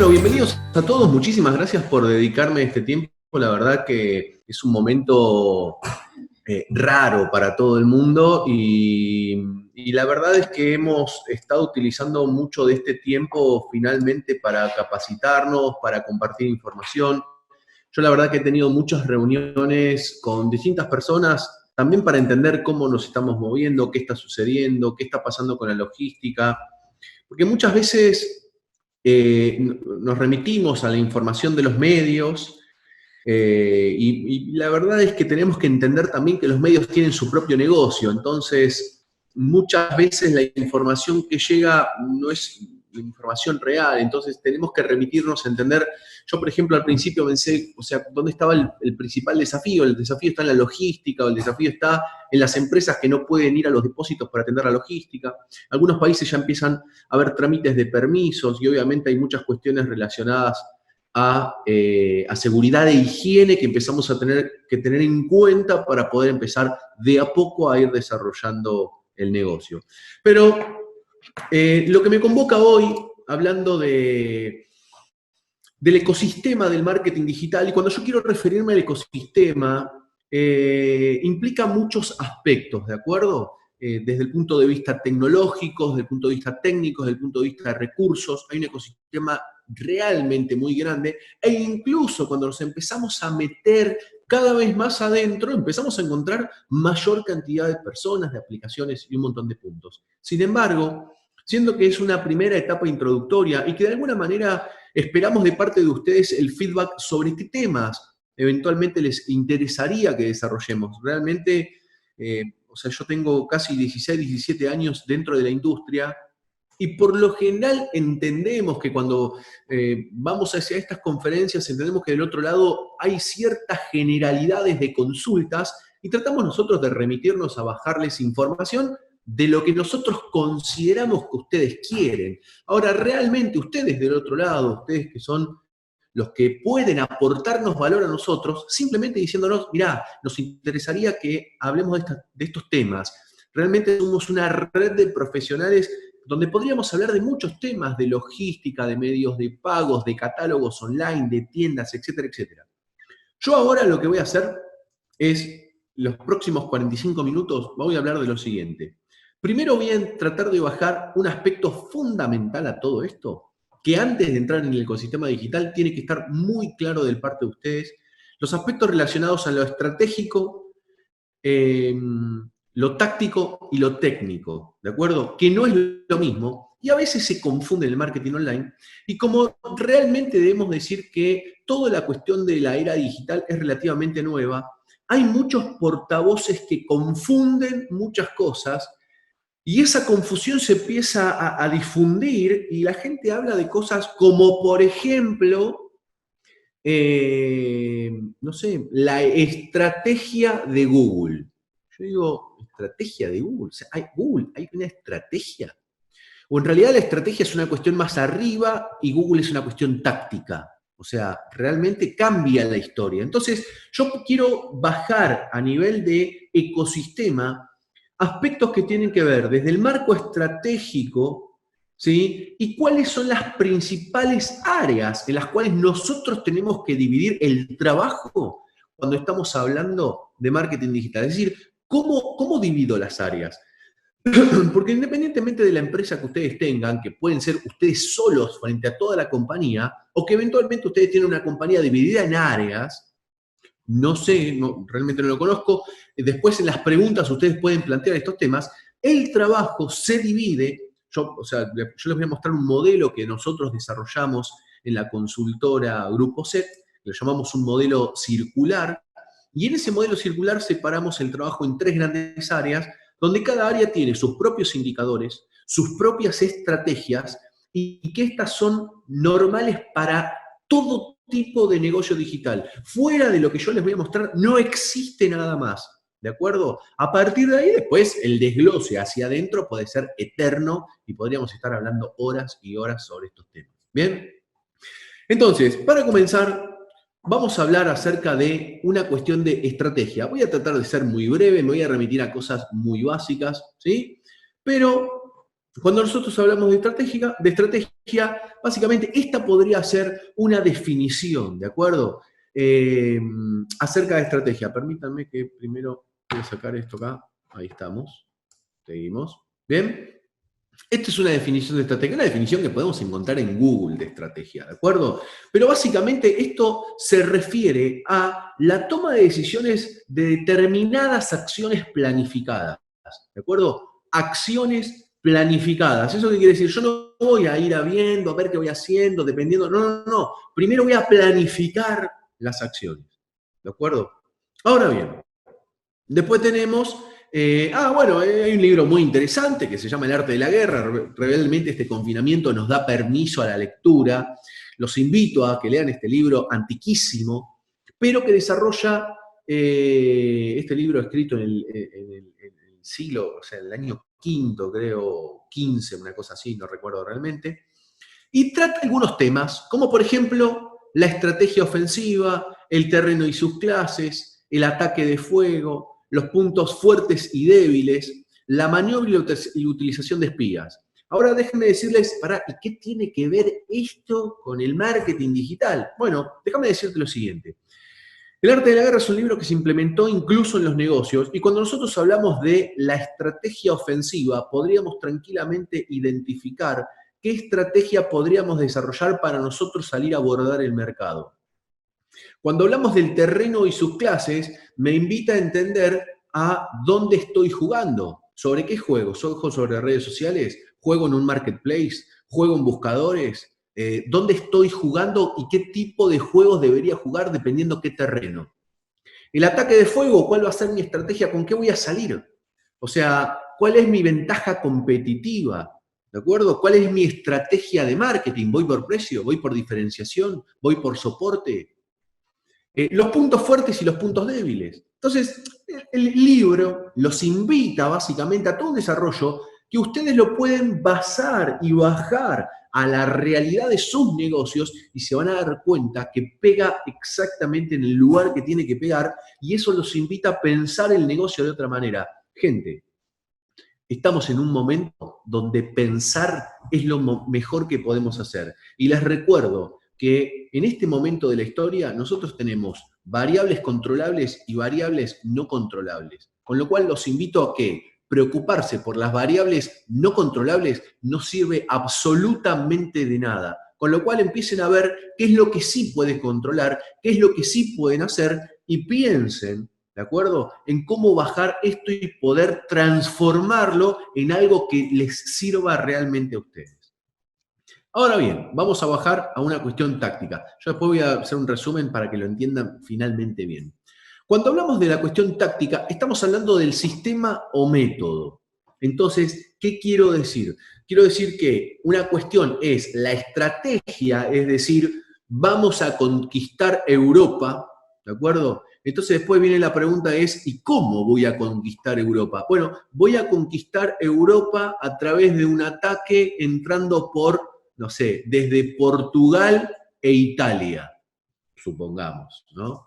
Bueno, bienvenidos a todos. Muchísimas gracias por dedicarme este tiempo. La verdad que es un momento raro para todo el mundo y la verdad es que hemos estado utilizando mucho de este tiempo finalmente para capacitarnos, para compartir información. Yo la verdad que he tenido muchas reuniones con distintas personas, también para entender cómo nos estamos moviendo, qué está sucediendo, qué está pasando con la logística, porque muchas veces nos remitimos a la información de los medios y la verdad es que tenemos que entender también que los medios tienen su propio negocio, entonces muchas veces la información que llega no es la información real, entonces tenemos que remitirnos a entender. Yo, por ejemplo, al principio pensé, o sea, ¿dónde estaba el principal desafío? El desafío está en la logística, o el desafío está en las empresas que no pueden ir a los depósitos para atender la logística. Algunos países ya empiezan a haber trámites de permisos y obviamente hay muchas cuestiones relacionadas a seguridad e higiene que empezamos a tener que tener en cuenta para poder empezar de a poco a ir desarrollando el negocio. Pero lo que me convoca hoy, hablando del ecosistema del marketing digital, y cuando yo quiero referirme al ecosistema, implica muchos aspectos, ¿de acuerdo? Desde el punto de vista tecnológico, desde el punto de vista técnico, desde el punto de vista de recursos, hay un ecosistema realmente muy grande, e incluso cuando nos empezamos a meter cada vez más adentro, empezamos a encontrar mayor cantidad de personas, de aplicaciones y un montón de puntos. Sin embargo, siendo que es una primera etapa introductoria y que de alguna manera esperamos de parte de ustedes el feedback sobre qué temas eventualmente les interesaría que desarrollemos. Realmente, o sea, yo tengo casi 16, 17 años dentro de la industria y por lo general entendemos que cuando vamos hacia estas conferencias, entendemos que del otro lado hay ciertas generalidades de consultas y tratamos nosotros de remitirnos a bajarles información de lo que nosotros consideramos que ustedes quieren. Ahora, realmente ustedes del otro lado, ustedes que son los que pueden aportarnos valor a nosotros, simplemente diciéndonos, mirá, nos interesaría que hablemos de estos temas. Realmente somos una red de profesionales donde podríamos hablar de muchos temas, de logística, de medios de pagos, de catálogos online, de tiendas, etcétera, etcétera. Yo ahora lo que voy a hacer es, los próximos 45 minutos, voy a hablar de lo siguiente. Primero voy a tratar de bajar un aspecto fundamental a todo esto, que antes de entrar en el ecosistema digital tiene que estar muy claro del parte de ustedes, los aspectos relacionados a lo estratégico, lo táctico y lo técnico, ¿de acuerdo? Que no es lo mismo y a veces se confunde el marketing online y como realmente debemos decir que toda la cuestión de la era digital es relativamente nueva, hay muchos portavoces que confunden muchas cosas y esa confusión se empieza a difundir y la gente habla de cosas como, por ejemplo, no sé, la estrategia de Google. Yo digo, ¿estrategia de Google? O sea, Google, ¿hay una estrategia? O en realidad la estrategia es una cuestión más arriba y Google es una cuestión táctica. O sea, realmente cambia la historia. Entonces, yo quiero bajar a nivel de ecosistema aspectos que tienen que ver desde el marco estratégico, ¿sí? Y cuáles son las principales áreas en las cuales nosotros tenemos que dividir el trabajo cuando estamos hablando de marketing digital. Es decir, ¿cómo divido las áreas? Porque independientemente de la empresa que ustedes tengan, que pueden ser ustedes solos frente a toda la compañía, o que eventualmente ustedes tienen una compañía dividida en áreas, no sé, realmente no lo conozco, después en las preguntas ustedes pueden plantear estos temas, el trabajo se divide, o sea, yo les voy a mostrar un modelo que nosotros desarrollamos en la consultora Grupo SET, lo llamamos un modelo circular, y en ese modelo circular separamos el trabajo en tres grandes áreas, donde cada área tiene sus propios indicadores, sus propias estrategias, y que estas son normales para todo tipo de negocio digital. Fuera de lo que yo les voy a mostrar, no existe nada más. ¿De acuerdo? A partir de ahí, después, el desglose hacia adentro puede ser eterno y podríamos estar hablando horas y horas sobre estos temas. ¿Bien? Entonces, para comenzar, vamos a hablar acerca de una cuestión de estrategia. Voy a tratar de ser muy breve, me voy a remitir a cosas muy básicas, ¿sí? Pero Cuando nosotros hablamos de estrategia, básicamente esta podría ser una definición, ¿de acuerdo? Acerca de estrategia. Permítanme que primero voy a sacar esto acá. Ahí estamos. Seguimos. ¿Bien? Esta es una definición de estrategia, una definición que podemos encontrar en Google de estrategia, ¿de acuerdo? Pero básicamente esto se refiere a la toma de decisiones de determinadas acciones planificadas, ¿de acuerdo? Acciones planificadas. ¿Eso qué quiere decir? Yo no voy a ir viendo, a ver qué voy haciendo, dependiendo. No, no, no. Primero voy a planificar las acciones, ¿de acuerdo? Ahora bien, después tenemos, hay un libro muy interesante que se llama El arte de la guerra. Realmente este confinamiento nos da permiso a la lectura. Los invito a que lean este libro antiquísimo, pero que desarrolla este libro escrito en el siglo, o sea, el año quinto, creo, 15, una cosa así, no recuerdo realmente. Y trata algunos temas, como por ejemplo la estrategia ofensiva, el terreno y sus clases, el ataque de fuego, los puntos fuertes y débiles, la maniobra y la utilización de espías. Ahora déjenme decirles, ¿y qué tiene que ver esto con el marketing digital? Bueno, déjame decirte lo siguiente. El arte de la guerra es un libro que se implementó incluso en los negocios, y cuando nosotros hablamos de la estrategia ofensiva, podríamos tranquilamente identificar qué estrategia podríamos desarrollar para nosotros salir a abordar el mercado. Cuando hablamos del terreno y sus clases, me invita a entender a dónde estoy jugando, sobre qué juego. ¿Juego sobre redes sociales? ¿Juego en un marketplace? ¿Juego en buscadores? ¿Dónde estoy jugando y qué tipo de juegos debería jugar dependiendo qué terreno? El ataque de fuego, ¿cuál va a ser mi estrategia? ¿Con qué voy a salir? O sea, ¿cuál es mi ventaja competitiva? ¿De acuerdo? ¿Cuál es mi estrategia de marketing? ¿Voy por precio? ¿Voy por diferenciación? ¿Voy por soporte? Los puntos fuertes y los puntos débiles. Entonces, el libro los invita básicamente a todo un desarrollo que ustedes lo pueden basar y bajar a la realidad de sus negocios y se van a dar cuenta que pega exactamente en el lugar que tiene que pegar, y eso los invita a pensar el negocio de otra manera. Gente, estamos en un momento donde pensar es lo mejor que podemos hacer. Y les recuerdo que en este momento de la historia nosotros tenemos variables controlables y variables no controlables. Con lo cual los invito a que preocuparse por las variables no controlables no sirve absolutamente de nada. Con lo cual empiecen a ver qué es lo que sí pueden controlar, qué es lo que sí pueden hacer, y piensen, ¿de acuerdo?, en cómo bajar esto y poder transformarlo en algo que les sirva realmente a ustedes. Ahora bien, vamos a bajar a una cuestión táctica. Yo después voy a hacer un resumen para que lo entiendan finalmente bien. Cuando hablamos de la cuestión táctica, estamos hablando del sistema o método. Entonces, ¿qué quiero decir? Quiero decir que una cuestión es la estrategia, es decir, vamos a conquistar Europa, ¿de acuerdo? Entonces después viene la pregunta ¿y cómo voy a conquistar Europa? Bueno, voy a conquistar Europa a través de un ataque entrando por, no sé, desde Portugal e Italia, supongamos, ¿no?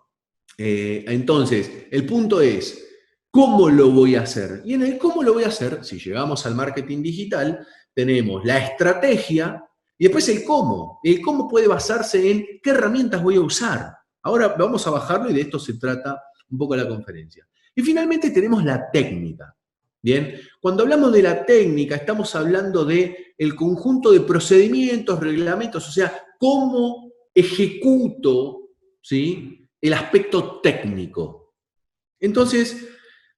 Entonces, el punto es, ¿cómo lo voy a hacer? Y en el cómo lo voy a hacer, si llegamos al marketing digital, tenemos la estrategia y después el cómo. El cómo puede basarse en qué herramientas voy a usar. Ahora vamos a bajarlo y de esto se trata un poco la conferencia. Y finalmente tenemos la técnica. Bien, cuando hablamos de la técnica, estamos hablando del conjunto de procedimientos, reglamentos, o sea, cómo ejecuto, ¿sí?, el aspecto técnico. Entonces,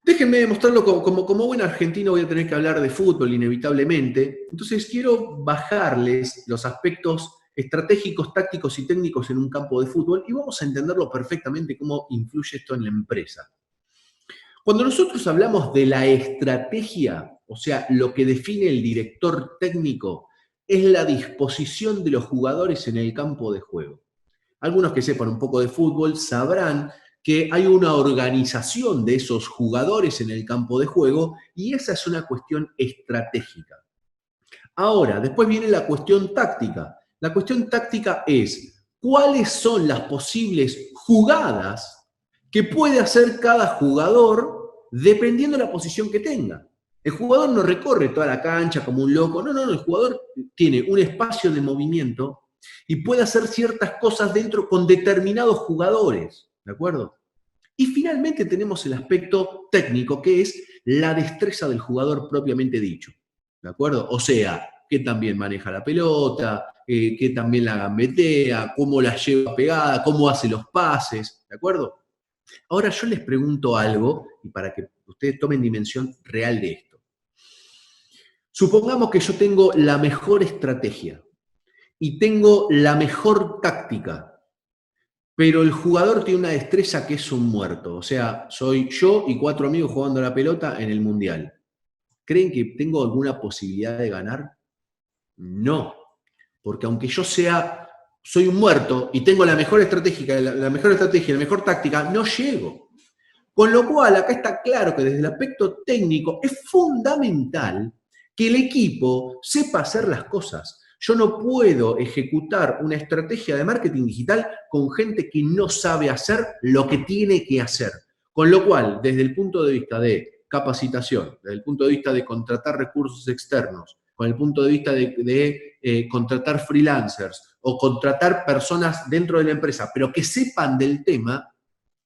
déjenme demostrarlo como buen argentino, voy a tener que hablar de fútbol inevitablemente. Entonces, quiero bajarles los aspectos estratégicos, tácticos y técnicos en un campo de fútbol y vamos a entenderlo perfectamente cómo influye esto en la empresa. Cuando nosotros hablamos de la estrategia, o sea, lo que define el director técnico, es la disposición de los jugadores en el campo de juego. Algunos que sepan un poco de fútbol sabrán que hay una organización de esos jugadores en el campo de juego y esa es una cuestión estratégica. Ahora, después viene la cuestión táctica. La cuestión táctica es cuáles son las posibles jugadas que puede hacer cada jugador dependiendo de la posición que tenga. El jugador no recorre toda la cancha como un loco, no, el jugador tiene un espacio de movimiento y puede hacer ciertas cosas dentro con determinados jugadores, ¿de acuerdo? Y finalmente tenemos el aspecto técnico, que es la destreza del jugador propiamente dicho, ¿de acuerdo? O sea, que también maneja la pelota, que también la gambetea, cómo la lleva pegada, cómo hace los pases, ¿de acuerdo? Ahora yo les pregunto algo, y para que ustedes tomen dimensión real de esto. Supongamos que yo tengo la mejor estrategia y tengo la mejor táctica, pero el jugador tiene una destreza que es un muerto. O sea, soy yo y 4 amigos jugando a la pelota en el Mundial. ¿Creen que tengo alguna posibilidad de ganar? No. Porque aunque yo soy un muerto y tengo la mejor estrategia, la mejor táctica, no llego. Con lo cual, acá está claro que desde el aspecto técnico es fundamental que el equipo sepa hacer las cosas. Yo no puedo ejecutar una estrategia de marketing digital con gente que no sabe hacer lo que tiene que hacer. Con lo cual, desde el punto de vista de capacitación, desde el punto de vista de contratar recursos externos, con el punto de vista de contratar freelancers o contratar personas dentro de la empresa, pero que sepan del tema,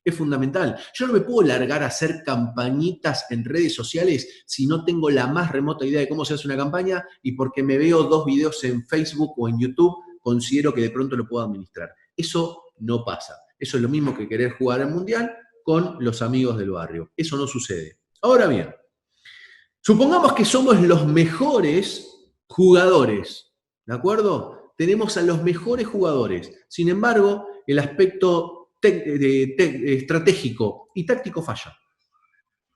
es fundamental. Yo no me puedo largar a hacer campañitas en redes sociales si no tengo la más remota idea de cómo se hace una campaña y porque me veo 2 videos en Facebook o en YouTube, considero que de pronto lo puedo administrar. Eso no pasa. Eso es lo mismo que querer jugar al Mundial con los amigos del barrio. Eso no sucede. Ahora bien, supongamos que somos los mejores jugadores, ¿de acuerdo? Tenemos a los mejores jugadores. Sin embargo, el aspecto estratégico y táctico falla.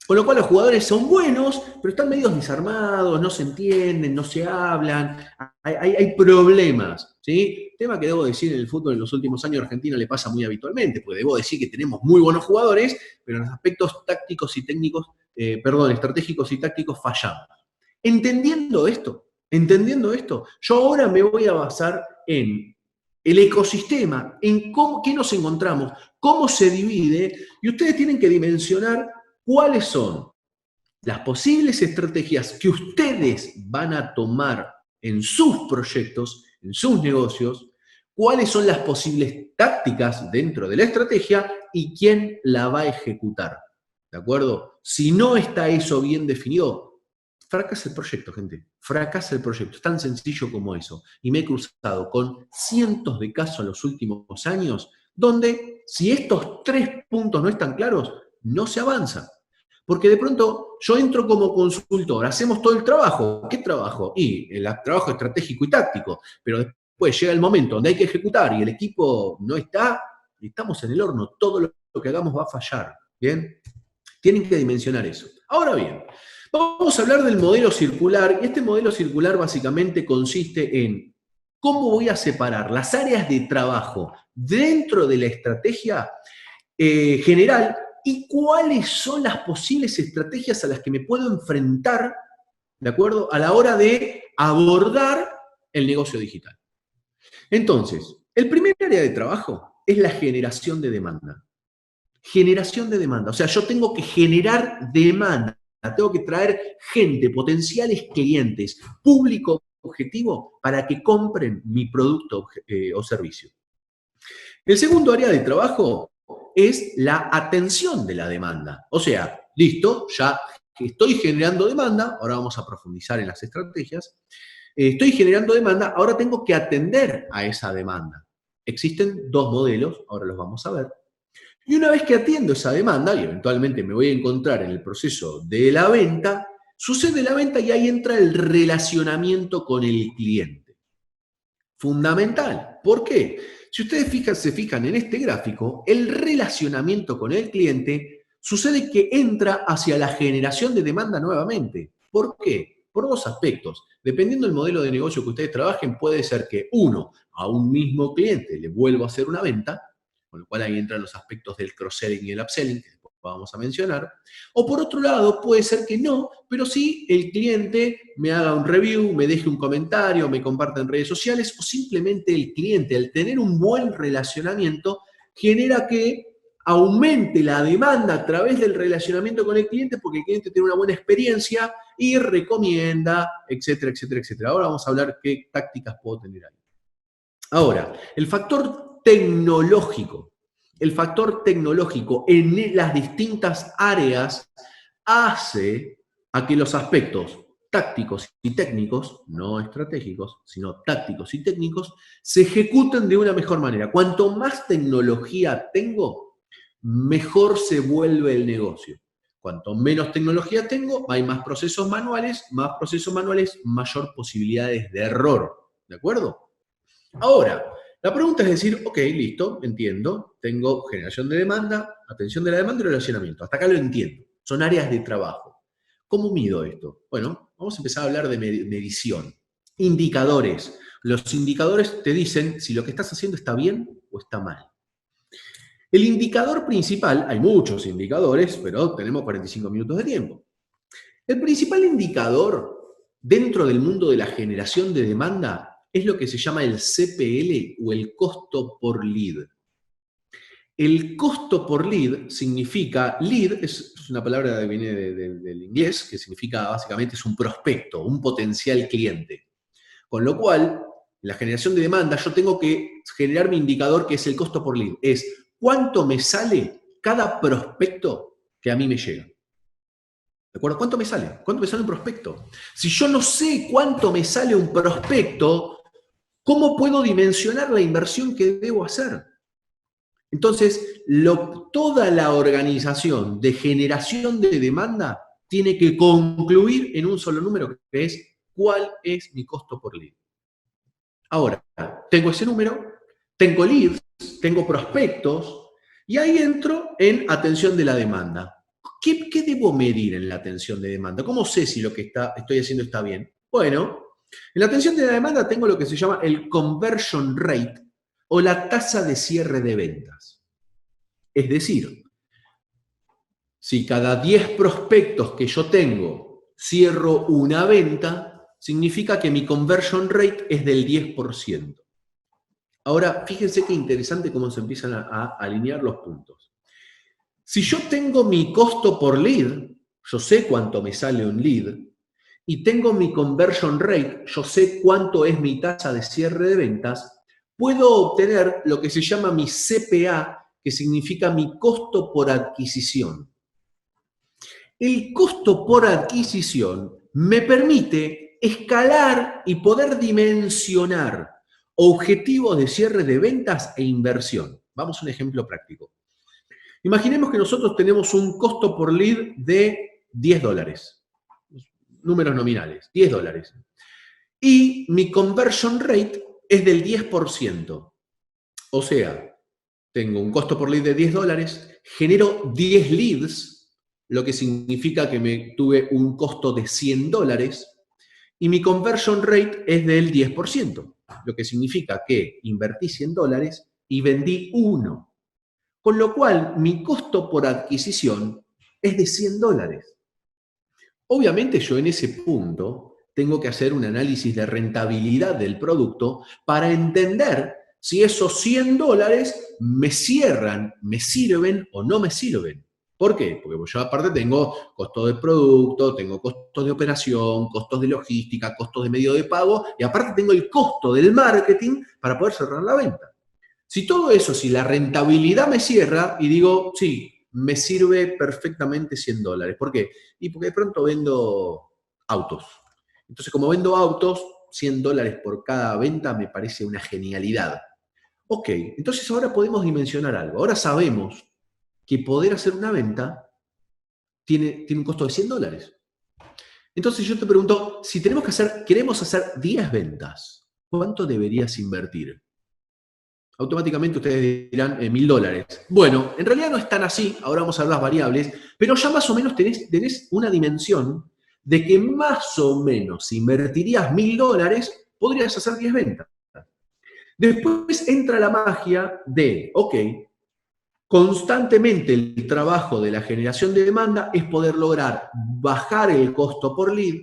Con lo cual los jugadores son buenos, pero están medio desarmados, no se entienden, no se hablan, hay problemas, ¿sí? Tema que debo decir en el fútbol en los últimos años a Argentina le pasa muy habitualmente, porque debo decir que tenemos muy buenos jugadores, pero en los aspectos tácticos y técnicos, estratégicos y tácticos fallamos. Entendiendo esto, yo ahora me voy a basar en el ecosistema, en qué nos encontramos, cómo se divide, y ustedes tienen que dimensionar cuáles son las posibles estrategias que ustedes van a tomar en sus proyectos, en sus negocios, cuáles son las posibles tácticas dentro de la estrategia y quién la va a ejecutar. ¿De acuerdo? Si no está eso bien definido, fracasa el proyecto, gente. Fracasa el proyecto. Es tan sencillo como eso. Y me he cruzado con cientos de casos en los últimos años donde, si estos 3 puntos no están claros, no se avanza. Porque de pronto yo entro como consultor, hacemos todo el trabajo. ¿Qué trabajo? Y el trabajo estratégico y táctico. Pero después llega el momento donde hay que ejecutar y el equipo no está, y estamos en el horno. Todo lo que hagamos va a fallar. ¿Bien? Tienen que dimensionar eso. Ahora bien, vamos a hablar del modelo circular. Y este modelo circular básicamente consiste en cómo voy a separar las áreas de trabajo dentro de la estrategia general y cuáles son las posibles estrategias a las que me puedo enfrentar, ¿de acuerdo?, a la hora de abordar el negocio digital. Entonces, el primer área de trabajo es la generación de demanda. Generación de demanda. O sea, yo tengo que generar demanda. Tengo que traer gente, potenciales clientes, público objetivo, para que compren mi producto o servicio. El segundo área de trabajo es la atención de la demanda. O sea, listo, ya estoy generando demanda, ahora vamos a profundizar en las estrategias. Estoy generando demanda, ahora tengo que atender a esa demanda. Existen 2 modelos, ahora los vamos a ver. Y una vez que atiendo esa demanda, y eventualmente me voy a encontrar en el proceso de la venta, sucede la venta y ahí entra el relacionamiento con el cliente. Fundamental. ¿Por qué? Si ustedes se fijan en este gráfico, el relacionamiento con el cliente sucede que entra hacia la generación de demanda nuevamente. ¿Por qué? Por 2 aspectos. Dependiendo del modelo de negocio que ustedes trabajen, puede ser que a un mismo cliente le vuelva a hacer una venta, con lo cual ahí entran los aspectos del cross-selling y el upselling, que después vamos a mencionar. O por otro lado, puede ser que no, pero sí el cliente me haga un review, me deje un comentario, me comparta en redes sociales, o simplemente el cliente, al tener un buen relacionamiento, genera que aumente la demanda a través del relacionamiento con el cliente, porque el cliente tiene una buena experiencia y recomienda, etcétera, etcétera, etcétera. Ahora vamos a hablar qué tácticas puedo tener ahí. Ahora, el factor tecnológico en las distintas áreas hace a que los aspectos tácticos y técnicos, no estratégicos, sino tácticos y técnicos, se ejecuten de una mejor manera. Cuanto más tecnología tengo, mejor se vuelve el negocio. Cuanto menos tecnología tengo, hay más procesos manuales, mayor posibilidades de error. ¿De acuerdo? Ahora, la pregunta es decir, ok, listo, entiendo, tengo generación de demanda, atención de la demanda y relacionamiento. Hasta acá lo entiendo. Son áreas de trabajo. ¿Cómo mido esto? Bueno, vamos a empezar a hablar de medición. Indicadores. Los indicadores te dicen si lo que estás haciendo está bien o está mal. El indicador principal, hay muchos indicadores, pero tenemos 45 minutos de tiempo. El principal indicador dentro del mundo de la generación de demanda es lo que se llama el CPL o el costo por lead. El costo por lead significa, lead es una palabra que viene del inglés, que significa básicamente es un prospecto, un potencial cliente. Con lo cual, en la generación de demanda yo tengo que generar mi indicador que es el costo por lead. Es cuánto me sale cada prospecto que a mí me llega. ¿De acuerdo? ¿Cuánto me sale? ¿Cuánto me sale un prospecto? Si yo no sé cuánto me sale un prospecto, ¿cómo puedo dimensionar la inversión que debo hacer? Entonces, toda la organización de generación de demanda tiene que concluir en un solo número, que es ¿cuál es mi costo por lead? Ahora, tengo ese número, tengo leads, tengo prospectos, y ahí entro en atención de la demanda. ¿Qué debo medir en la atención de demanda? ¿Cómo sé si lo que estoy haciendo está bien? Bueno, en la atención de la demanda tengo lo que se llama el conversion rate o la tasa de cierre de ventas. Es decir, si cada 10 prospectos que yo tengo cierro una venta, significa que mi conversion rate es del 10%. Ahora, fíjense qué interesante cómo se empiezan a alinear los puntos. Si yo tengo mi costo por lead, yo sé cuánto me sale un lead, y tengo mi conversion rate, yo sé cuánto es mi tasa de cierre de ventas, puedo obtener lo que se llama mi CPA, que significa mi costo por adquisición. El costo por adquisición me permite escalar y poder dimensionar objetivos de cierre de ventas e inversión. Vamos a un ejemplo práctico. Imaginemos que nosotros tenemos un costo por lead de $10. Números nominales, $10. Y mi conversion rate es del 10%. O sea, tengo un costo por lead de $10, genero 10 leads, lo que significa que me tuve un costo de $100, y mi conversion rate es del 10%, lo que significa que invertí $100 y vendí 1. Con lo cual, mi costo por adquisición es de $100. Obviamente yo en ese punto tengo que hacer un análisis de rentabilidad del producto para entender si esos $100 me cierran, me sirven o no me sirven. ¿Por qué? Porque yo aparte tengo costos de producto, tengo costos de operación, costos de logística, costos de medio de pago y aparte tengo el costo del marketing para poder cerrar la venta. Si todo eso, si la rentabilidad me cierra y digo, sí, me sirve perfectamente $100. ¿Por qué? Y porque de pronto vendo autos. Entonces, como vendo autos, $100 por cada venta me parece una genialidad. Ok, entonces ahora podemos dimensionar algo. Ahora sabemos que poder hacer una venta tiene un costo de $100. Entonces yo te pregunto, si queremos hacer 10 ventas, ¿cuánto deberías invertir? Automáticamente ustedes dirán $1.000. Bueno, en realidad no es tan así, ahora vamos a ver las variables, pero ya más o menos tenés una dimensión de que más o menos si invertirías $1.000, podrías hacer 10 ventas. Después entra la magia de, ok, constantemente el trabajo de la generación de demanda es poder lograr bajar el costo por lead.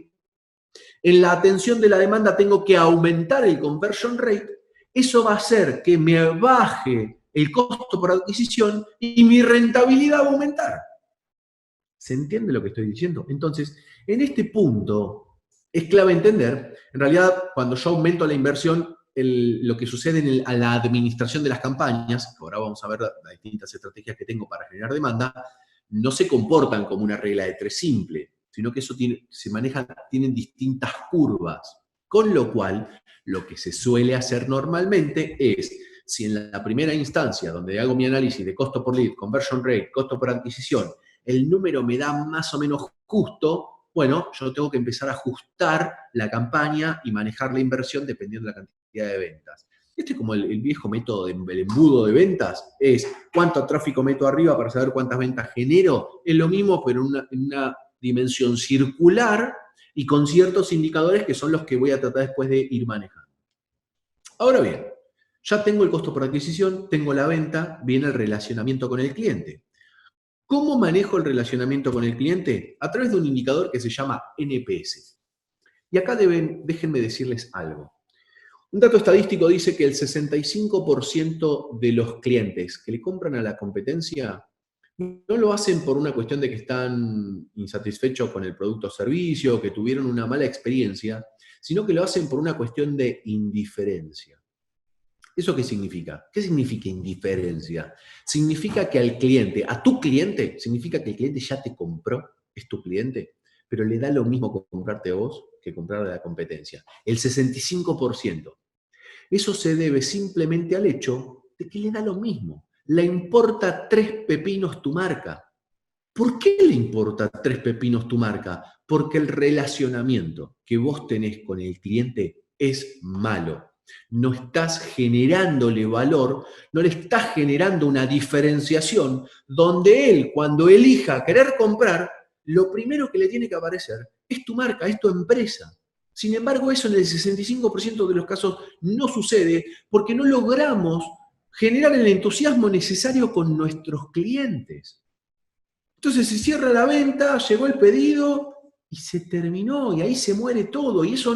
En la atención de la demanda tengo que aumentar el conversion rate. Eso va a hacer que me baje el costo por adquisición y mi rentabilidad va a aumentar. ¿Se entiende lo que estoy diciendo? Entonces, En este punto es clave entender, en realidad, cuando yo aumento la inversión, lo que sucede a la administración de las campañas, ahora vamos a ver las distintas estrategias que tengo para generar demanda, no se comportan como una regla de tres simple, sino que eso se maneja, tienen distintas curvas. Con lo cual, lo que se suele hacer normalmente es, si en la primera instancia, donde hago mi análisis de costo por lead, conversion rate, costo por adquisición, el número me da más o menos justo, bueno, yo tengo que empezar a ajustar la campaña y manejar la inversión dependiendo de la cantidad de ventas. Este es como el viejo método del embudo de ventas, es cuánto tráfico meto arriba para saber cuántas ventas genero, es lo mismo pero en una dimensión circular y con ciertos indicadores que son los que voy a tratar después de ir manejando. Ahora bien, ya tengo el costo por adquisición, tengo la venta, viene el relacionamiento con el cliente. ¿Cómo manejo el relacionamiento con el cliente? A través de un indicador que se llama NPS. Y acá déjenme decirles algo. Un dato estadístico dice que el 65% de los clientes que le compran a la competencia no lo hacen por una cuestión de que están insatisfechos con el producto o servicio, que tuvieron una mala experiencia, sino que lo hacen por una cuestión de indiferencia. ¿Eso qué significa? ¿Qué significa indiferencia? Significa que al cliente, a tu cliente, significa que el cliente ya te compró, es tu cliente, pero le da lo mismo comprarte a vos que comprarle a la competencia. El 65%. Eso se debe simplemente al hecho de que le da lo mismo. Le importa 3 pepinos tu marca. ¿Por qué le importa 3 pepinos tu marca? Porque el relacionamiento que vos tenés con el cliente es malo. No estás generándole valor, no le estás generando una diferenciación donde él, cuando elija querer comprar, lo primero que le tiene que aparecer es tu marca, es tu empresa. Sin embargo, eso en el 65% de los casos no sucede porque no logramos generar el entusiasmo necesario con nuestros clientes. Entonces se cierra la venta, llegó el pedido y se terminó, y ahí se muere todo. Y eso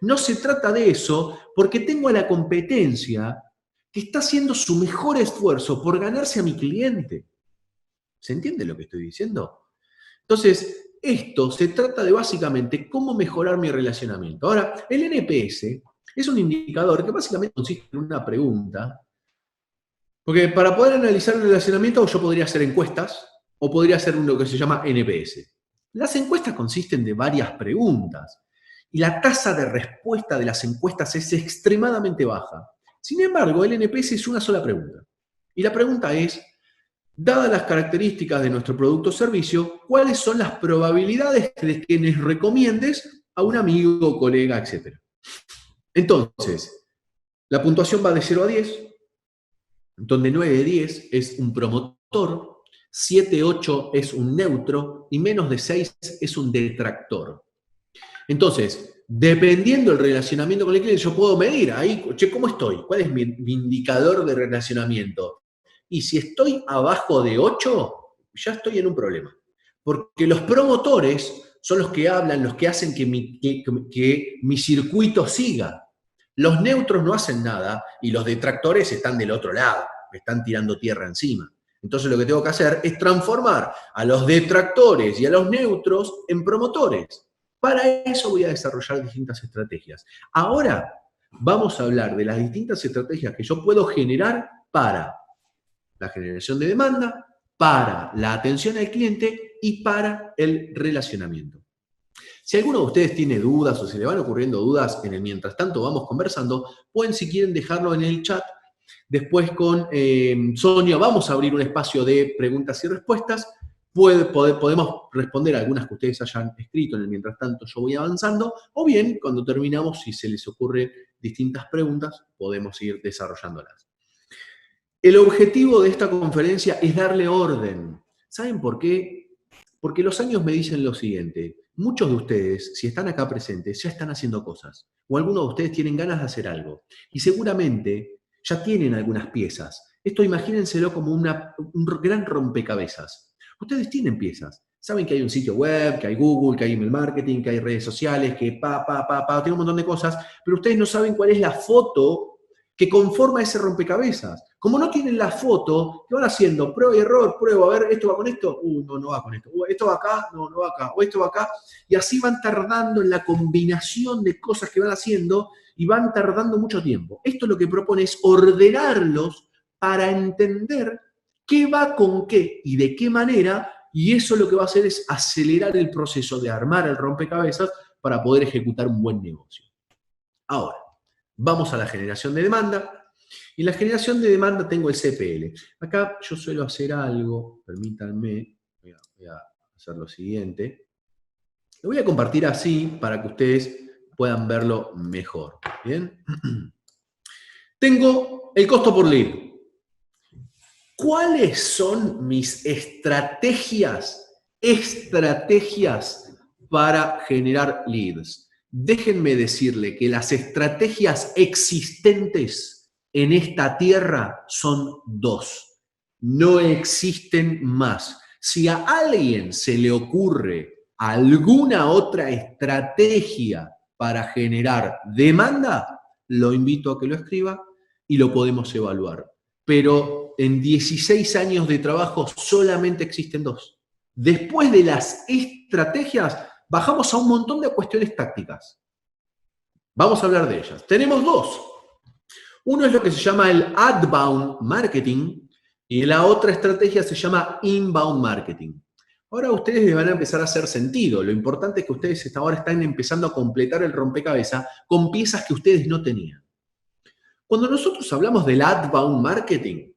no se trata de eso, porque tengo a la competencia que está haciendo su mejor esfuerzo por ganarse a mi cliente. ¿Se entiende lo que estoy diciendo? Entonces, esto se trata de básicamente cómo mejorar mi relacionamiento. Ahora, el NPS es un indicador que básicamente consiste en una pregunta, porque para poder analizar el relacionamiento yo podría hacer encuestas o podría hacer lo que se llama NPS. Las encuestas consisten de varias preguntas y la tasa de respuesta de las encuestas es extremadamente baja. Sin embargo, el NPS es una sola pregunta. Y la pregunta es, dadas las características de nuestro producto o servicio, ¿cuáles son las probabilidades de que nos recomiendes a un amigo, colega, etcétera? Entonces, la puntuación va de 0 a 10, donde 9 de 10 es un promotor, 7, 8 es un neutro y menos de 6 es un detractor. Entonces, dependiendo del relacionamiento con el cliente, yo puedo medir ahí, che, ¿cómo estoy? ¿Cuál es mi indicador de relacionamiento? Y si estoy abajo de 8, ya estoy en un problema. Porque los promotores son los que hablan, los que hacen que mi circuito siga. Los neutros no hacen nada y los detractores están del otro lado, me están tirando tierra encima. Entonces lo que tengo que hacer es transformar a los detractores y a los neutros en promotores. Para eso voy a desarrollar distintas estrategias. Ahora vamos a hablar de las distintas estrategias que yo puedo generar para la generación de demanda, para la atención al cliente y para el relacionamiento. Si alguno de ustedes tiene dudas o se le van ocurriendo dudas en el mientras tanto vamos conversando, pueden si quieren dejarlo en el chat. Después con Sonia vamos a abrir un espacio de preguntas y respuestas. Podemos responder algunas que ustedes hayan escrito en el mientras tanto yo voy avanzando, o bien cuando terminamos, si se les ocurren distintas preguntas, podemos ir desarrollándolas. El objetivo de esta conferencia es darle orden. ¿Saben por qué? Porque los años me dicen lo siguiente. Muchos de ustedes, si están acá presentes, ya están haciendo cosas. O algunos de ustedes tienen ganas de hacer algo. Y seguramente ya tienen algunas piezas. Esto imagínenselo como un gran rompecabezas. Ustedes tienen piezas. Saben que hay un sitio web, que hay Google, que hay email marketing, que hay redes sociales, que tiene un montón de cosas, pero ustedes no saben cuál es la foto que conforma ese rompecabezas. Como no tienen la foto, ¿qué van haciendo? Prueba y error, prueba, a ver, ¿esto va con esto? No, no va con esto. ¿Esto va acá? No, no va acá. O esto va acá. Y así van tardando en la combinación de cosas que van haciendo y van tardando mucho tiempo. Esto lo que propone es ordenarlos para entender qué va con qué y de qué manera, y eso lo que va a hacer es acelerar el proceso de armar el rompecabezas para poder ejecutar un buen negocio. Ahora, vamos a la generación de demanda. Y en la generación de demanda tengo el CPL. Acá yo suelo hacer algo, permítanme, voy a hacer lo siguiente. Lo voy a compartir así para que ustedes puedan verlo mejor. ¿Bien? Tengo el costo por lead. ¿Cuáles son mis estrategias para generar leads? Déjenme decirle que las estrategias existentes en esta tierra son 2. No existen más. Si a alguien se le ocurre alguna otra estrategia para generar demanda, lo invito a que lo escriba y lo podemos evaluar. Pero en 16 años de trabajo solamente existen 2. Después de las estrategias, bajamos a un montón de cuestiones tácticas. Vamos a hablar de ellas. Tenemos 2. Uno es lo que se llama el outbound marketing y la otra estrategia se llama inbound marketing. Ahora ustedes les van a empezar a hacer sentido. Lo importante es que ustedes ahora están empezando a completar el rompecabezas con piezas que ustedes no tenían. Cuando nosotros hablamos del outbound marketing,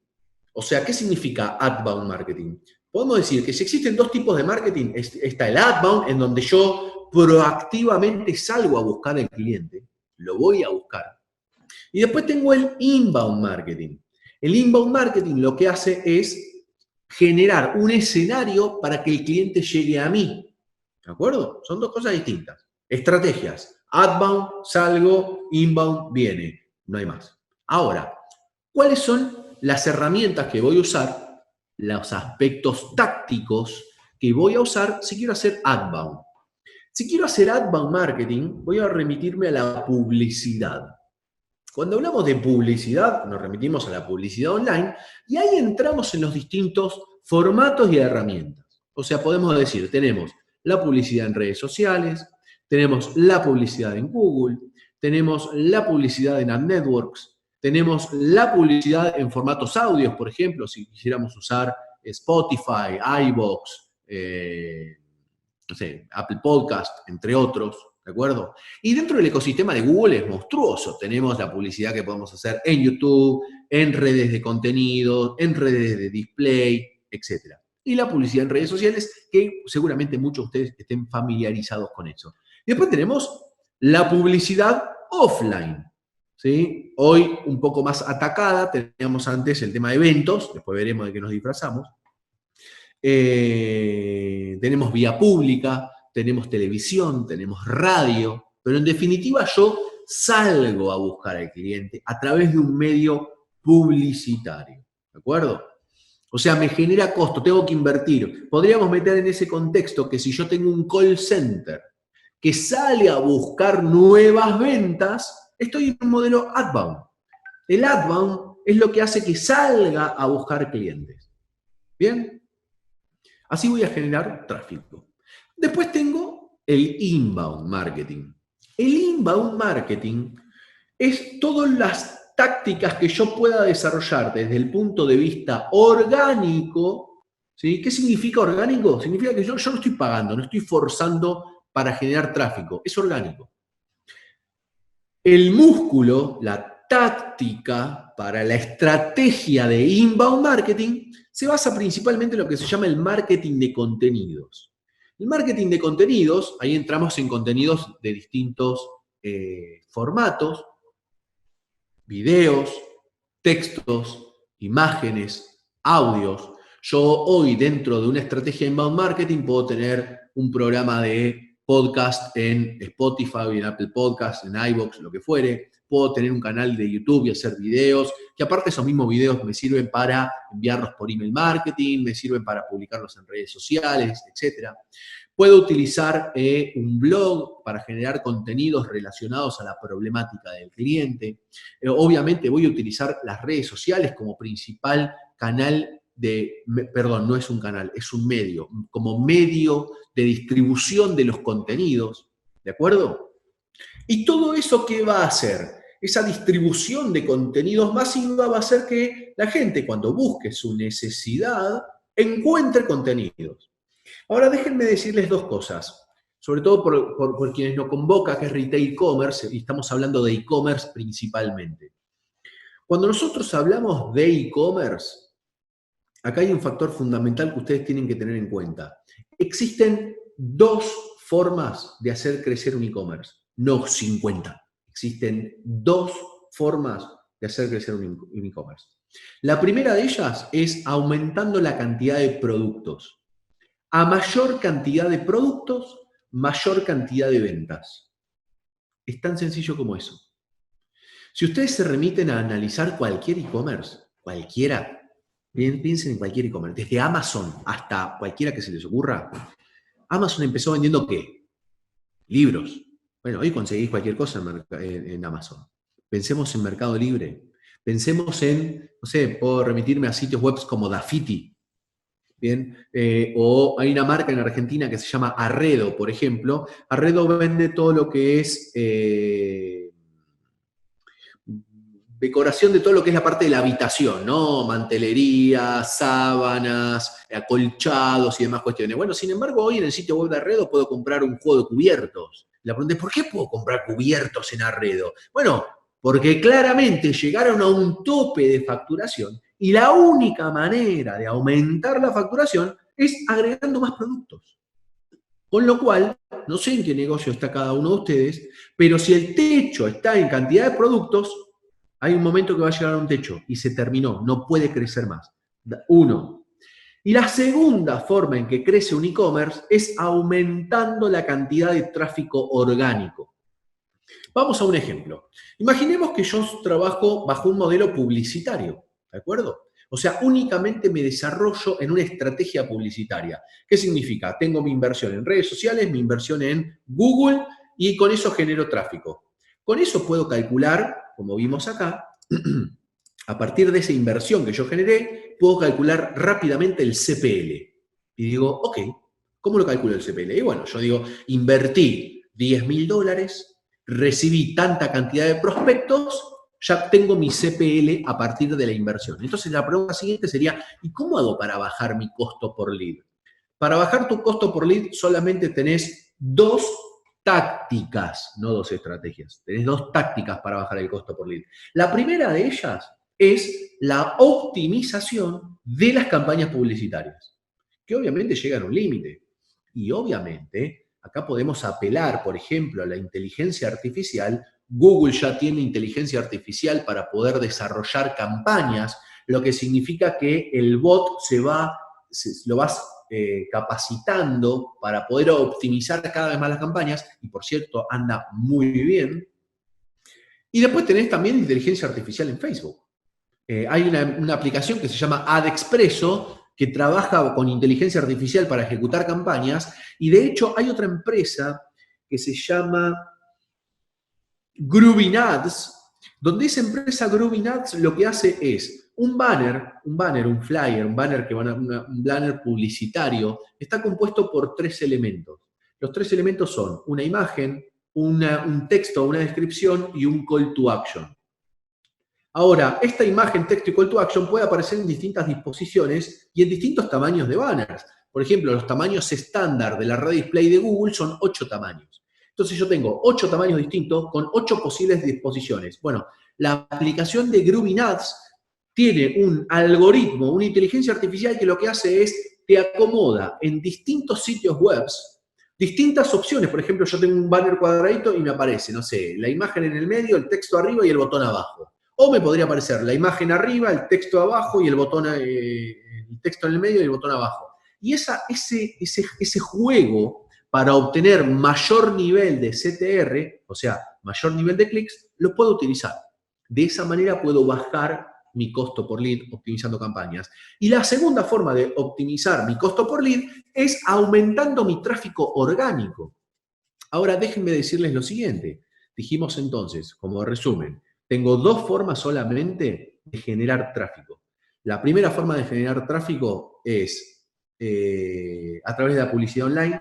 o sea, ¿qué significa outbound marketing? Podemos decir que si existen 2 tipos de marketing, está el outbound, en donde yo proactivamente salgo a buscar al cliente, lo voy a buscar. Y después tengo el inbound marketing. El inbound marketing lo que hace es generar un escenario para que el cliente llegue a mí. ¿De acuerdo? Son 2 cosas distintas. Estrategias. Outbound, salgo, inbound, viene. No hay más. Ahora, ¿cuáles son las herramientas que voy a usar? Los aspectos tácticos que voy a usar si quiero hacer outbound. Si quiero hacer outbound marketing, voy a remitirme a la publicidad. Cuando hablamos de publicidad, nos remitimos a la publicidad online y ahí entramos en los distintos formatos y herramientas. O sea, podemos decir, tenemos la publicidad en redes sociales, tenemos la publicidad en Google, tenemos la publicidad en Ad Networks, tenemos la publicidad en formatos audios, por ejemplo, si quisiéramos usar Spotify, iVoox, no sé, Apple Podcast, entre otros, ¿de acuerdo? Y dentro del ecosistema de Google es monstruoso. Tenemos la publicidad que podemos hacer en YouTube, en redes de contenido, en redes de display, etc. Y la publicidad en redes sociales, que seguramente muchos de ustedes estén familiarizados con eso. Y después tenemos la publicidad offline, ¿sí? Hoy un poco más atacada, teníamos antes el tema de eventos, después veremos de qué nos disfrazamos. Tenemos vía pública, tenemos televisión, tenemos radio, pero en definitiva yo salgo a buscar al cliente a través de un medio publicitario, ¿de acuerdo? O sea, me genera costo, tengo que invertir. Podríamos meter en ese contexto que si yo tengo un call center que sale a buscar nuevas ventas, estoy en un modelo outbound. El outbound es lo que hace que salga a buscar clientes. ¿Bien? Así voy a generar tráfico. Después tengo el inbound marketing. El inbound marketing es todas las tácticas que yo pueda desarrollar desde el punto de vista orgánico. ¿Sí? ¿Qué significa orgánico? Significa que yo no estoy pagando, no estoy forzando para generar tráfico. Es orgánico. El músculo, la táctica para la estrategia de inbound marketing se basa principalmente en lo que se llama el marketing de contenidos. El marketing de contenidos, ahí entramos en contenidos de distintos formatos, videos, textos, imágenes, audios. Yo hoy dentro de una estrategia de inbound marketing puedo tener un programa de podcast en Spotify, en Apple Podcast, en iVoox, lo que fuere. Puedo tener un canal de YouTube y hacer videos, que aparte esos mismos videos me sirven para enviarlos por email marketing, me sirven para publicarlos en redes sociales, etc. Puedo utilizar un blog para generar contenidos relacionados a la problemática del cliente. Obviamente voy a utilizar las redes sociales como principal canal perdón, no es un canal, es un medio, como medio de distribución de los contenidos, ¿de acuerdo? Y todo eso, ¿qué va a hacer? Esa distribución de contenidos masivos va a hacer que la gente, cuando busque su necesidad, encuentre contenidos. Ahora déjenme decirles dos cosas, sobre todo por quienes nos convoca, que es Retail Commerce, y estamos hablando de e-commerce principalmente. Cuando nosotros hablamos de e-commerce, acá hay un factor fundamental que ustedes tienen que tener en cuenta. Existen dos formas de hacer crecer un e-commerce, no 50. Existen dos formas de hacer crecer un e-commerce. La primera de ellas es aumentando la cantidad de productos. A mayor cantidad de productos, mayor cantidad de ventas. Es tan sencillo como eso. Si ustedes se remiten a analizar cualquier e-commerce, cualquiera, piensen en cualquier e-commerce, desde Amazon hasta cualquiera que se les ocurra. Amazon empezó vendiendo ¿qué? Libros. Bueno, hoy conseguís cualquier cosa en Amazon. Pensemos en Mercado Libre. Pensemos en, no sé, puedo remitirme a sitios web como Dafiti. Bien, o hay una marca en Argentina que se llama Arredo, por ejemplo. Arredo vende todo lo que es decoración de todo lo que es la parte de la habitación, ¿no? Mantelería, sábanas, acolchados y demás cuestiones. Bueno, sin embargo, hoy en el sitio web de Arredo puedo comprar un juego de cubiertos. La pregunta es, ¿por qué puedo comprar cubiertos en Arredo? Bueno, porque claramente llegaron a un tope de facturación y la única manera de aumentar la facturación es agregando más productos. Con lo cual, no sé en qué negocio está cada uno de ustedes, pero si el techo está en cantidad de productos, hay un momento que va a llegar a un techo y se terminó, no puede crecer más. Uno. Y la segunda forma en que crece un e-commerce es aumentando la cantidad de tráfico orgánico. Vamos a un ejemplo. Imaginemos que yo trabajo bajo un modelo publicitario, ¿de acuerdo? O sea, únicamente me desarrollo en una estrategia publicitaria. ¿Qué significa? Tengo mi inversión en redes sociales, mi inversión en Google y con eso genero tráfico. Con eso puedo calcular, como vimos acá, a partir de esa inversión que yo generé, puedo calcular rápidamente el CPL. Y digo, ok, ¿cómo lo calculo el CPL? Y bueno, yo digo, invertí $10.000, recibí tanta cantidad de prospectos, ya tengo mi CPL a partir de la inversión. Entonces la pregunta siguiente sería, ¿y cómo hago para bajar mi costo por lead? Para bajar tu costo por lead solamente tenés dos tácticas, no dos estrategias. Tenés dos tácticas para bajar el costo por lead. La primera de ellas es la optimización de las campañas publicitarias, que obviamente llegan a un límite. Y obviamente acá podemos apelar, por ejemplo, a la inteligencia artificial. Google ya tiene inteligencia artificial para poder desarrollar campañas, lo que significa que el bot lo vas capacitando para poder optimizar cada vez más las campañas, y por cierto, anda muy bien. Y después tenés también inteligencia artificial en Facebook. Hay una aplicación que se llama AdExpresso, que trabaja con inteligencia artificial para ejecutar campañas, y de hecho hay otra empresa que se llama Groovin Ads, donde esa empresa Groovin Ads lo que hace es un banner, un flyer, un banner publicitario, está compuesto por 3 elementos. Los 3 elementos son una imagen, un texto, una descripción y un call to action. Ahora, esta imagen, texto y call to action puede aparecer en distintas disposiciones y en distintos tamaños de banners. Por ejemplo, los tamaños estándar de la red display de Google son 8 tamaños. Entonces yo tengo 8 tamaños distintos con 8 posibles disposiciones. Bueno, la aplicación de Groovin Ads tiene un algoritmo, una inteligencia artificial que lo que hace es te acomoda en distintos sitios web distintas opciones. Por ejemplo, yo tengo un banner cuadradito y me aparece, no sé, la imagen en el medio, el texto arriba y el botón abajo. O me podría aparecer la imagen arriba, el texto abajo y el texto en el medio y el botón abajo. Y ese juego para obtener mayor nivel de CTR, o sea, mayor nivel de clics, lo puedo utilizar. De esa manera puedo bajar mi costo por lead optimizando campañas. Y la segunda forma de optimizar mi costo por lead es aumentando mi tráfico orgánico. Ahora déjenme decirles lo siguiente. Dijimos entonces, como resumen, tengo dos formas solamente de generar tráfico. La primera forma de generar tráfico es a través de la publicidad online.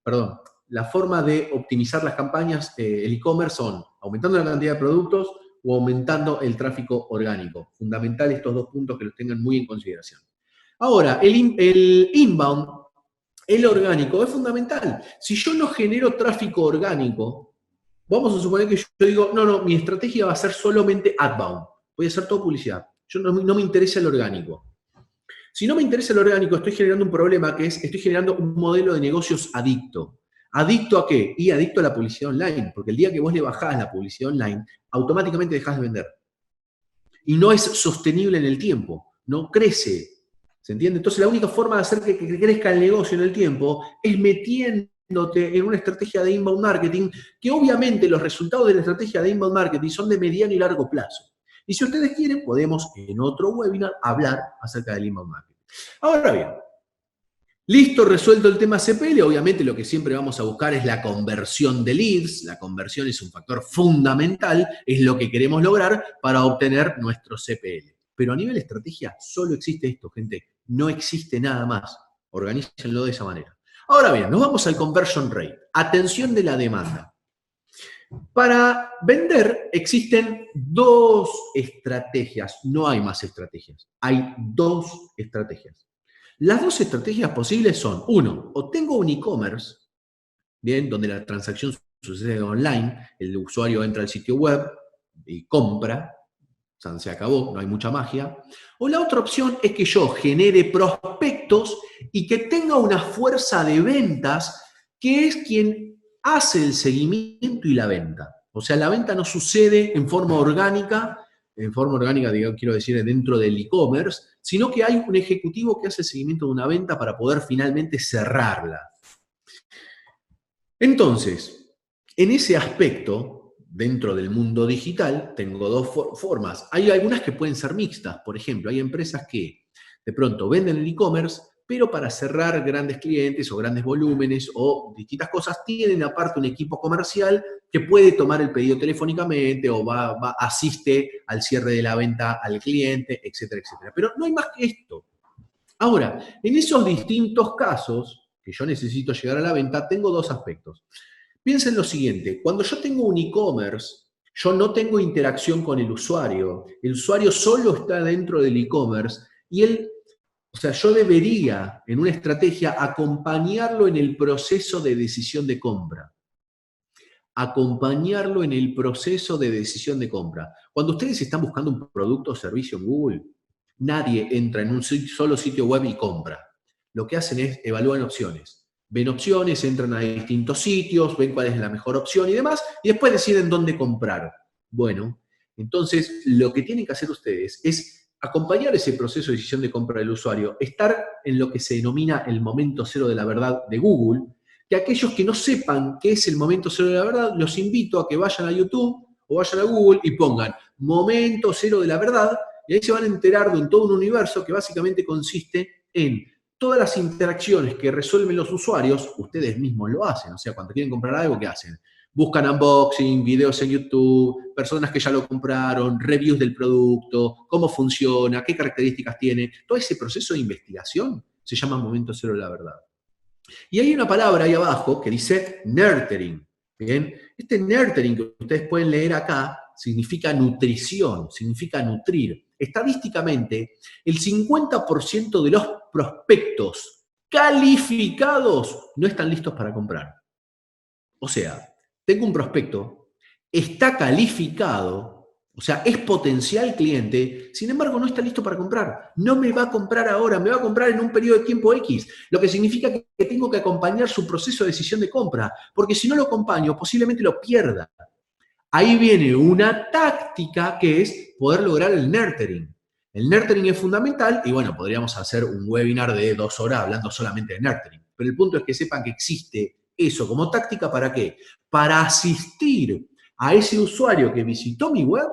Perdón, la forma de optimizar las campañas, el e-commerce, son aumentando la cantidad de productos o aumentando el tráfico orgánico. Fundamental estos dos puntos, que los tengan muy en consideración. Ahora, el inbound, el orgánico, es fundamental. Si yo no genero tráfico orgánico, vamos a suponer que yo digo, no, mi estrategia va a ser solamente outbound. Voy a hacer todo publicidad. Yo no me interesa el orgánico. Si no me interesa el orgánico, estoy generando un problema, que es, estoy generando un modelo de negocios adicto. ¿Adicto a qué? Y adicto a la publicidad online, porque el día que vos le bajás la publicidad online, automáticamente dejás de vender. Y no es sostenible en el tiempo, no crece. ¿Se entiende? Entonces la única forma de hacer que crezca el negocio en el tiempo es metiéndote en una estrategia de inbound marketing, que obviamente los resultados de la estrategia de inbound marketing son de mediano y largo plazo. Y si ustedes quieren, podemos en otro webinar hablar acerca del inbound marketing. Ahora bien, listo, resuelto el tema CPL. Obviamente lo que siempre vamos a buscar es la conversión de leads. La conversión es un factor fundamental, es lo que queremos lograr para obtener nuestro CPL. Pero a nivel estrategia solo existe esto, gente. No existe nada más. Organícenlo de esa manera. Ahora bien, nos vamos al conversion rate. Atención de la demanda. Para vender existen dos estrategias. No hay más estrategias. Hay dos estrategias. Las dos estrategias posibles son, uno, o tengo un e-commerce, bien, donde la transacción sucede online, el usuario entra al sitio web y compra, o sea, se acabó, no hay mucha magia. O la otra opción es que yo genere prospectos y que tenga una fuerza de ventas que es quien hace el seguimiento y la venta. O sea, la venta no sucede en forma orgánica, digamos, quiero decir, dentro del e-commerce, sino que hay un ejecutivo que hace el seguimiento de una venta para poder finalmente cerrarla. Entonces, en ese aspecto, dentro del mundo digital, tengo dos formas. Hay algunas que pueden ser mixtas. Por ejemplo, hay empresas que de pronto venden el e-commerce, pero para cerrar grandes clientes o grandes volúmenes o distintas cosas, tienen aparte un equipo comercial que puede tomar el pedido telefónicamente o asiste al cierre de la venta al cliente, etcétera, etcétera. Pero no hay más que esto. Ahora, en esos distintos casos que yo necesito llegar a la venta, tengo dos aspectos. Piensen lo siguiente, cuando yo tengo un e-commerce, yo no tengo interacción con el usuario solo está dentro del e-commerce y yo debería, en una estrategia, acompañarlo en el proceso de decisión de compra. Acompañarlo en el proceso de decisión de compra. Cuando ustedes están buscando un producto o servicio en Google, nadie entra en un solo sitio web y compra. Lo que hacen es evaluar opciones. Ven opciones, entran a distintos sitios, ven cuál es la mejor opción y demás, y después deciden dónde comprar. Bueno, entonces lo que tienen que hacer ustedes es acompañar ese proceso de decisión de compra del usuario, estar en lo que se denomina el momento cero de la verdad de Google, que aquellos que no sepan qué es el momento cero de la verdad, los invito a que vayan a YouTube o vayan a Google y pongan momento cero de la verdad, y ahí se van a enterar de todo un universo que básicamente consiste en todas las interacciones que resuelven los usuarios, ustedes mismos lo hacen. O sea, cuando quieren comprar algo, ¿qué hacen? Buscan unboxing, videos en YouTube, personas que ya lo compraron, reviews del producto, cómo funciona, qué características tiene. Todo ese proceso de investigación se llama momento cero de la verdad. Y hay una palabra ahí abajo que dice nurturing. ¿Bien? Este nurturing que ustedes pueden leer acá significa nutrición, significa nutrir. Estadísticamente, el 50% de los prospectos calificados no están listos para comprar. O sea, tengo un prospecto, está calificado, o sea, es potencial cliente, sin embargo no está listo para comprar. No me va a comprar ahora, me va a comprar en un periodo de tiempo X, lo que significa que tengo que acompañar su proceso de decisión de compra, porque si no lo acompaño, posiblemente lo pierda. Ahí viene una táctica que es poder lograr el nurturing. El nurturing es fundamental y bueno, podríamos hacer un webinar de 2 horas hablando solamente de nurturing. Pero el punto es que sepan que existe eso como táctica, ¿para qué? Para asistir a ese usuario que visitó mi web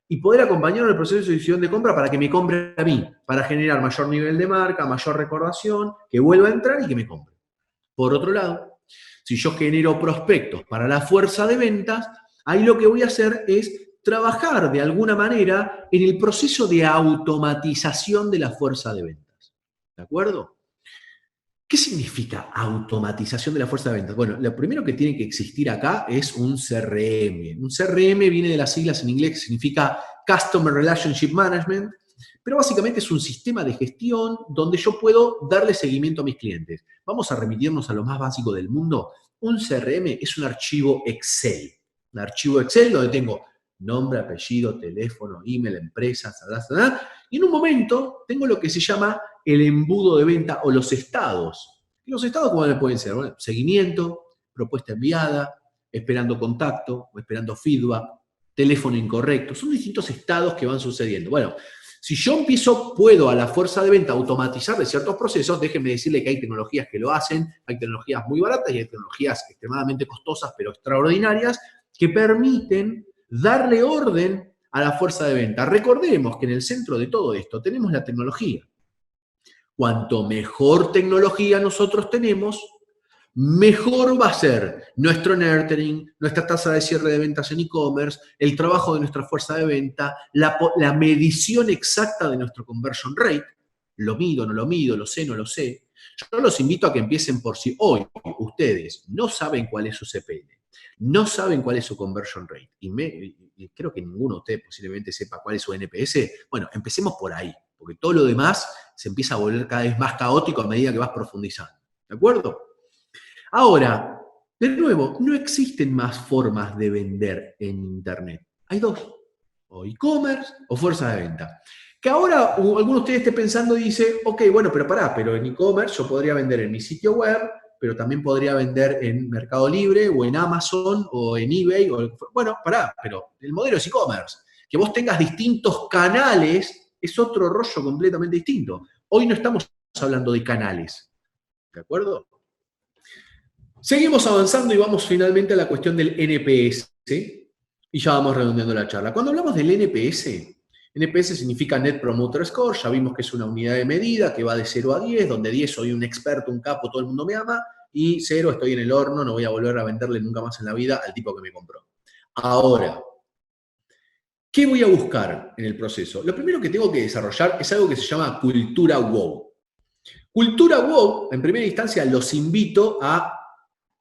y poder acompañarlo en el proceso de decisión de compra para que me compre a mí, para generar mayor nivel de marca, mayor recordación, que vuelva a entrar y que me compre. Por otro lado, si yo genero prospectos para la fuerza de ventas, ahí lo que voy a hacer es trabajar de alguna manera en el proceso de automatización de la fuerza de ventas. ¿De acuerdo? ¿Qué significa automatización de la fuerza de ventas? Bueno, lo primero que tiene que existir acá es un CRM. Un CRM viene de las siglas en inglés que significa Customer Relationship Management, pero básicamente es un sistema de gestión donde yo puedo darle seguimiento a mis clientes. Vamos a remitirnos a lo más básico del mundo. Un CRM es un archivo Excel. Un archivo Excel donde tengo nombre, apellido, teléfono, email, empresa, y en un momento tengo lo que se llama el embudo de venta o los estados. ¿Y los estados cuáles pueden ser? Bueno, seguimiento, propuesta enviada, esperando contacto o esperando feedback, teléfono incorrecto. Son distintos estados que van sucediendo. Bueno, si yo puedo a la fuerza de venta automatizar de ciertos procesos, déjenme decirle que hay tecnologías que lo hacen, hay tecnologías muy baratas y hay tecnologías extremadamente costosas pero extraordinarias que permiten darle orden a la fuerza de venta. Recordemos que en el centro de todo esto tenemos la tecnología. Cuanto mejor tecnología nosotros tenemos, mejor va a ser nuestro nurturing, nuestra tasa de cierre de ventas en e-commerce, el trabajo de nuestra fuerza de venta, la medición exacta de nuestro conversion rate. Lo mido, no lo mido, lo sé, no lo sé. Yo los invito a que empiecen por si hoy ustedes no saben cuál es su CPL, no saben cuál es su conversion rate, y creo que ninguno de ustedes posiblemente sepa cuál es su NPS. Bueno, empecemos por ahí, porque todo lo demás se empieza a volver cada vez más caótico a medida que vas profundizando. ¿De acuerdo? Ahora, de nuevo, no existen más formas de vender en Internet. Hay dos, o e-commerce o fuerza de venta. Que ahora alguno de ustedes esté pensando y dice, ok, bueno, pero pará, pero en e-commerce yo podría vender en mi sitio web, pero también podría vender en Mercado Libre o en Amazon o en eBay. Bueno, pará, pero el modelo es e-commerce. Que vos tengas distintos canales es otro rollo completamente distinto. Hoy no estamos hablando de canales, ¿de acuerdo? Seguimos avanzando y vamos finalmente a la cuestión del NPS y ya vamos redondeando la charla. Cuando hablamos del NPS significa Net Promoter Score, ya vimos que es una unidad de medida que va de 0 a 10, donde 10 soy un experto, un capo, todo el mundo me ama, y 0 estoy en el horno, no voy a volver a venderle nunca más en la vida al tipo que me compró. Ahora, ¿qué voy a buscar en el proceso? Lo primero que tengo que desarrollar es algo que se llama cultura wow. Cultura wow, en primera instancia, los invito a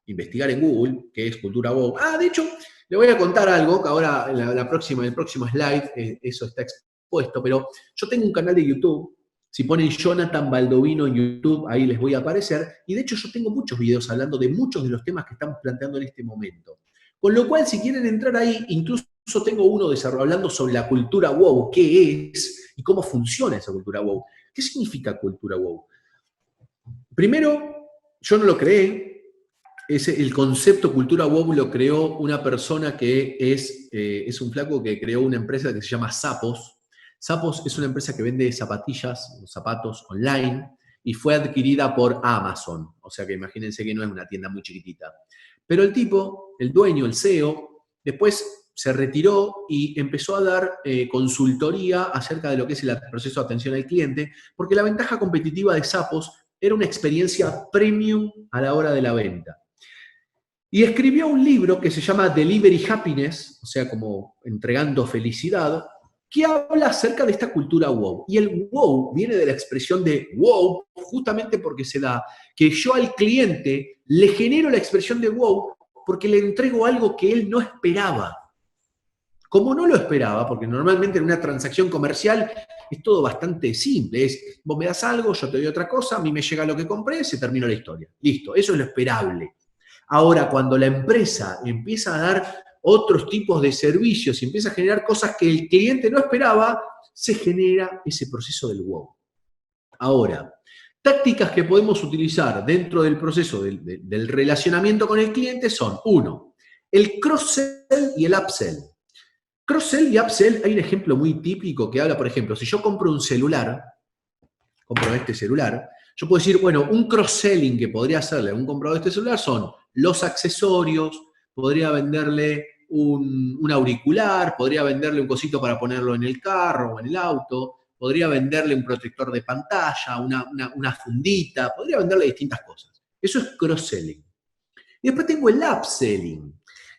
investigar en Google, que es cultura wow. De hecho, le voy a contar algo, que ahora en el próximo slide eso está expuesto, pero yo tengo un canal de YouTube. Si ponen Jonathan Baldovino en YouTube, ahí les voy a aparecer. Y de hecho yo tengo muchos videos hablando de muchos de los temas que están planteando en este momento. Con lo cual, si quieren entrar ahí, incluso tengo uno hablando sobre la cultura wow, qué es y cómo funciona esa cultura wow. ¿Qué significa cultura wow? Primero, yo no lo creé. El concepto cultura wow lo creó una persona que es un flaco que creó una empresa que se llama Zappos. Zappos es una empresa que vende zapatillas, zapatos online, y fue adquirida por Amazon. O sea que imagínense que no es una tienda muy chiquitita. Pero el tipo, el dueño, el CEO, después se retiró y empezó a dar consultoría acerca de lo que es el proceso de atención al cliente, porque la ventaja competitiva de Zappos era una experiencia premium a la hora de la venta. Y escribió un libro que se llama Delivery Happiness, o sea, como entregando felicidad, que habla acerca de esta cultura wow. Y el wow viene de la expresión de wow, justamente porque se da que yo al cliente le genero la expresión de wow porque le entrego algo que él no esperaba. Como no lo esperaba, porque normalmente en una transacción comercial es todo bastante simple. Es, vos me das algo, yo te doy otra cosa, a mí me llega lo que compré, se terminó la historia. Listo, eso es lo esperable. Ahora, cuando la empresa empieza a dar otros tipos de servicios y empieza a generar cosas que el cliente no esperaba, se genera ese proceso del wow. Ahora, tácticas que podemos utilizar dentro del proceso del relacionamiento con el cliente son, uno, el cross-sell y el upsell. Cross-sell y upsell, hay un ejemplo muy típico que habla, por ejemplo, si yo compro un celular, compro este celular, yo puedo decir, bueno, un cross-selling que podría hacerle a un comprador de este celular son los accesorios, podría venderle un auricular, podría venderle un cosito para ponerlo en el carro o en el auto, podría venderle un protector de pantalla, una fundita, podría venderle distintas cosas. Eso es cross-selling. Y después tengo el upselling.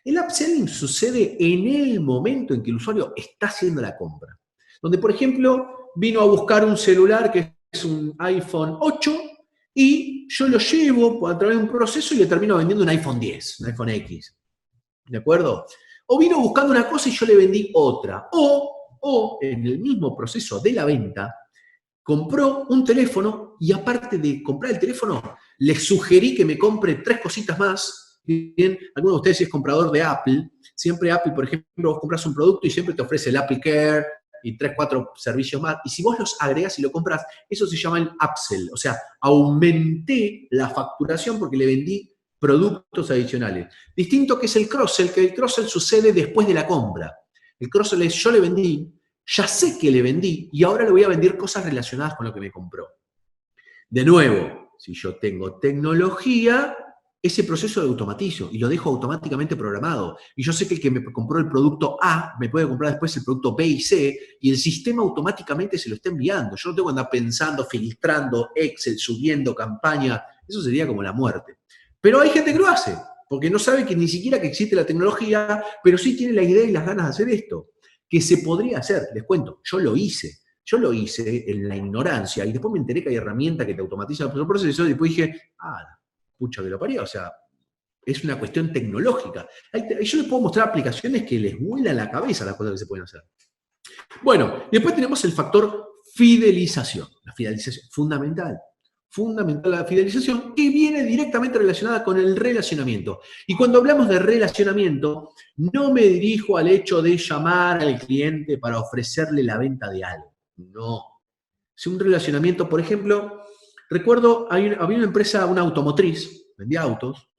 El upselling sucede en el momento en que el usuario está haciendo la compra. Donde, por ejemplo, vino a buscar un celular que es un iPhone 8 y yo lo llevo a través de un proceso y le termino vendiendo un iPhone 10, un iPhone X. ¿De acuerdo? O vino buscando una cosa y yo le vendí otra. O en el mismo proceso de la venta, compró un teléfono y aparte de comprar el teléfono, le sugerí que me compre 3 cositas más. Bien, alguno de ustedes si es comprador de Apple, siempre Apple, por ejemplo, vos compras un producto y siempre te ofrece el Apple Care y 3, 4 servicios más. Y si vos los agregás y lo compras, eso se llama el upsell. O sea, aumenté la facturación porque le vendí productos adicionales. Distinto que es el cross-sell, que el cross-sell sucede después de la compra. El cross-sell es yo le vendí, ya sé que le vendí y ahora le voy a vender cosas relacionadas con lo que me compró. De nuevo, si yo tengo tecnología, ese proceso lo automatizo y lo dejo automáticamente programado. Y yo sé que el que me compró el producto A me puede comprar después el producto B y C y el sistema automáticamente se lo está enviando. Yo no tengo que andar pensando, filtrando, Excel, subiendo campaña. Eso sería como la muerte. Pero hay gente que lo hace, porque no sabe que ni siquiera que existe la tecnología, pero sí tiene la idea y las ganas de hacer esto. Que se podría hacer, les cuento, yo lo hice en la ignorancia y después me enteré que hay herramientas que te automatizan el proceso y después dije, pucha que lo parió, o sea, es una cuestión tecnológica. Yo les puedo mostrar aplicaciones que les vuelan la cabeza las cosas que se pueden hacer. Bueno, después tenemos el factor fidelización. La fidelización, fundamental la fidelización, que viene directamente relacionada con el relacionamiento. Y cuando hablamos de relacionamiento, no me dirijo al hecho de llamar al cliente para ofrecerle la venta de algo. No. Es un relacionamiento, por ejemplo, recuerdo, había una empresa, una automotriz, vendía autos,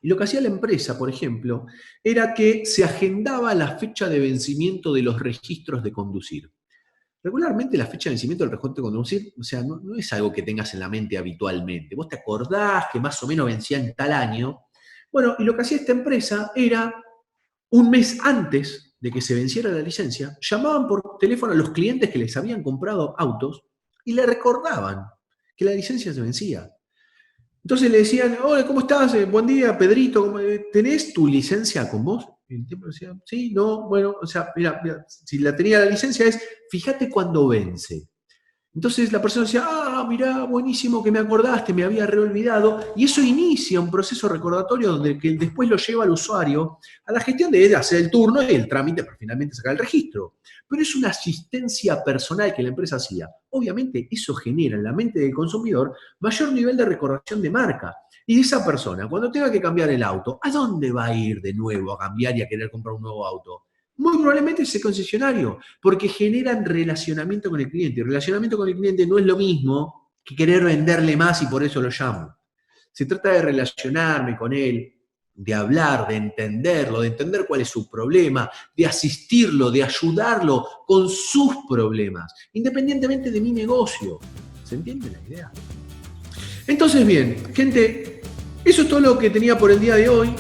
y lo que hacía la empresa, por ejemplo, era que se agendaba la fecha de vencimiento de los registros de conducir. Regularmente la fecha de vencimiento del registro de conducir, o sea, no es algo que tengas en la mente habitualmente. Vos te acordás que más o menos vencía en tal año. Bueno, y lo que hacía esta empresa era, un mes antes de que se venciera la licencia, llamaban por teléfono a los clientes que les habían comprado autos y le recordaban que la licencia se vencía. Entonces le decían, hola, ¿cómo estás? Buen día, Pedrito, ¿tenés tu licencia con vos? Y el tipo decía, sí, no, bueno, o sea, mira, si la tenía la licencia es, fíjate cuándo vence. Entonces la persona decía, mirá, buenísimo que me acordaste, me había reolvidado, y eso inicia un proceso recordatorio donde que después lo lleva al usuario a la gestión de hacer el turno y el trámite para finalmente sacar el registro. Pero es una asistencia personal que la empresa hacía. Obviamente eso genera en la mente del consumidor mayor nivel de recordación de marca. Y esa persona, cuando tenga que cambiar el auto, ¿a dónde va a ir de nuevo a cambiar y a querer comprar un nuevo auto? Muy probablemente ese concesionario, porque generan relacionamiento con el cliente. Y relacionamiento con el cliente no es lo mismo que querer venderle más y por eso lo llamo. Se trata de relacionarme con él, de hablar, de entenderlo, de entender cuál es su problema, de asistirlo, de ayudarlo con sus problemas, independientemente de mi negocio. ¿Se entiende la idea? Entonces, bien, gente, eso es todo lo que tenía por el día de hoy.